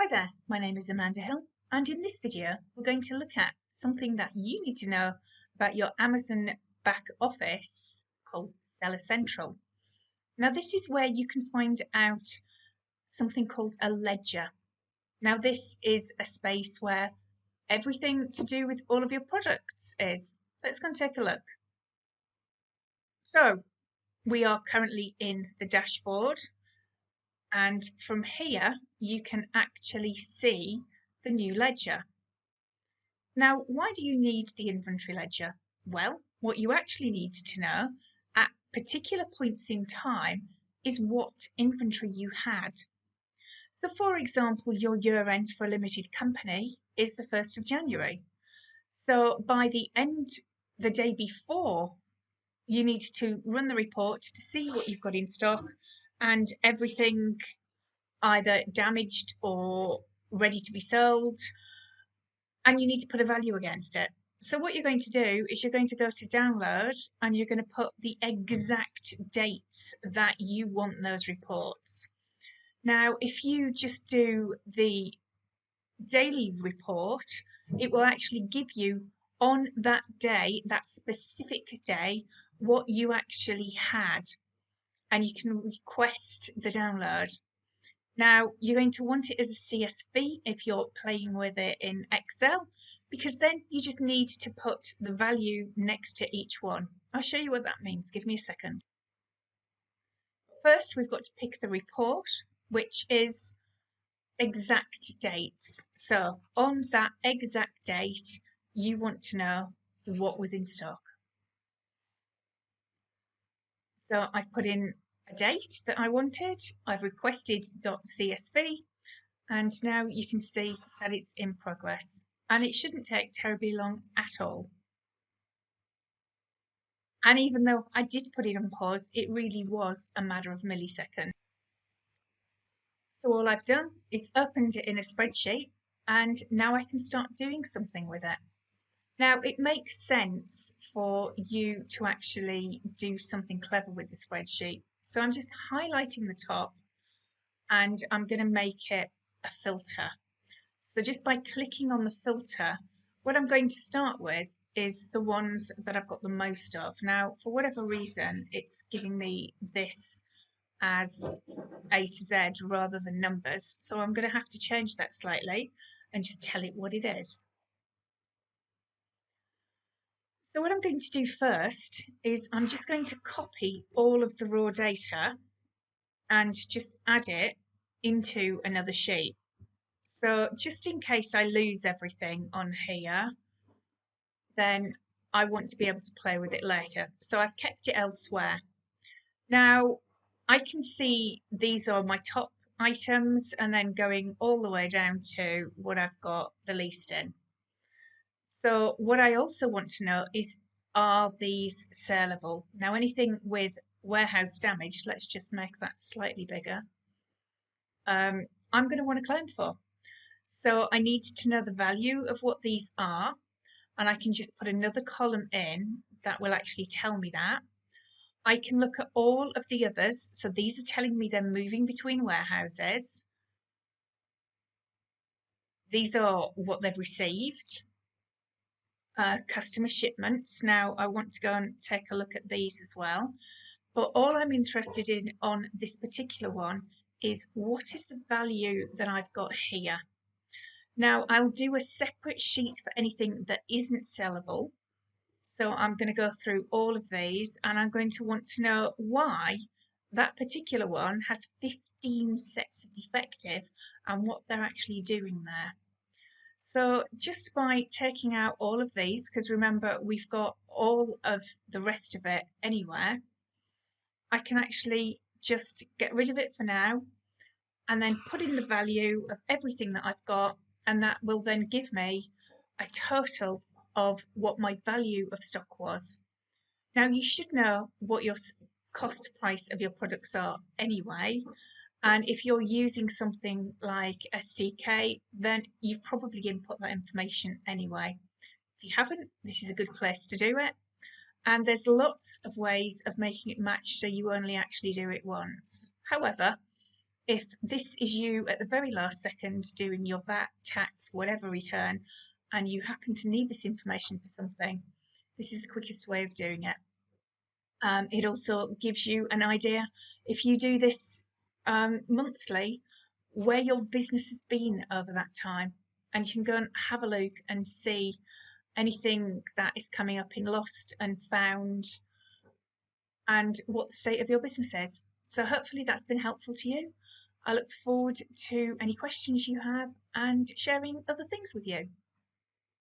Hi there, my name is Amanda Hill, and in this video we're going to look at something that you need to know about your Amazon back office called Seller Central. Now this is where you can find out something called a ledger. Now this is a space where everything to do with all of your products is. Let's go and take a look. So we are currently in the dashboard, and from here you can actually see the new ledger. Now, why do you need the inventory ledger? Well, what you actually need to know at particular points in time is what inventory you had. So, for example, your year end for a limited company is the 1st of January. So, by the day before, you need to run the report to see what you've got in stock and everything either damaged or ready to be sold, and you need to put a value against it. So what you're going to do is you're going to go to download and you're going to put the exact dates that you want those reports. Now, if you just do the daily report, it will actually give you on that day, that specific day, what you actually had, and you can request the download. Now, you're going to want it as a CSV if you're playing with it in Excel, because then you just need to put the value next to each one. I'll show you what that means. Give me a second. First, we've got to pick the report, which is exact dates. So on that exact date, you want to know what was in stock. So I've put in a date that I wanted. I've requested .csv. And now you can see that it's in progress, and it shouldn't take terribly long at all. And even though I did put it on pause, it really was a matter of milliseconds. So all I've done is opened it in a spreadsheet, and now I can start doing something with it. Now it makes sense for you to actually do something clever with the spreadsheet. So I'm just highlighting the top and I'm going to make it a filter. So just by clicking on the filter, what I'm going to start with is the ones that I've got the most of. Now, for whatever reason, it's giving me this as A to Z rather than numbers. So I'm going to have to change that slightly and just tell it what it is. So what I'm going to do first is I'm just going to copy all of the raw data and just add it into another sheet. So just in case I lose everything on here, then I want to be able to play with it later. So I've kept it elsewhere. Now I can see these are my top items and then going all the way down to what I've got the least in. So what I also want to know is, are these saleable? Now anything with warehouse damage, let's just make that slightly bigger, I'm going to want to claim for. So I need to know the value of what these are, and I can just put another column in that will actually tell me that. I can look at all of the others. So these are telling me they're moving between warehouses. These are what they've received. Customer shipments. Now I want to go and take a look at these as well. But all I'm interested in on this particular one is what is the value that I've got here. Now I'll do a separate sheet for anything that isn't sellable. So I'm going to go through all of these and I'm going to want to know why that particular one has 15 sets of defective and what they're actually doing there. So just by taking out all of these, because remember we've got all of the rest of it anywhere, I can actually just get rid of it for now and then put in the value of everything that I've got, and that will then give me a total of what my value of stock was. Now you should know what your cost price of your products are anyway, and if you're using something like SDK, then you've probably input that information anyway. If you haven't, this is a good place to do it, and there's lots of ways of making it match so you only actually do it once. However, if this is you at the very last second doing your VAT, tax, whatever return, and you happen to need this information for something, this is the quickest way of doing it. It also gives you an idea, if you do this monthly, where your business has been over that time. And you can go and have a look and see anything that is coming up in Lost and Found and what the state of your business is. So hopefully that's been helpful to you. I look forward to any questions you have and sharing other things with you.